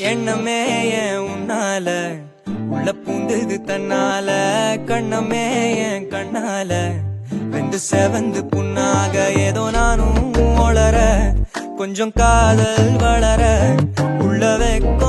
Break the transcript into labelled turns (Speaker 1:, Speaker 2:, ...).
Speaker 1: எண்ணமே ஏன் உன்னால உள்ள பூந்தது தன்னால கண்ணமே என் கண்ணால வெந்து செவந்து புண்ணாக ஏதோ நானும் ஒளர கொஞ்சம் காதல் வளர உள்ள வைக்கும்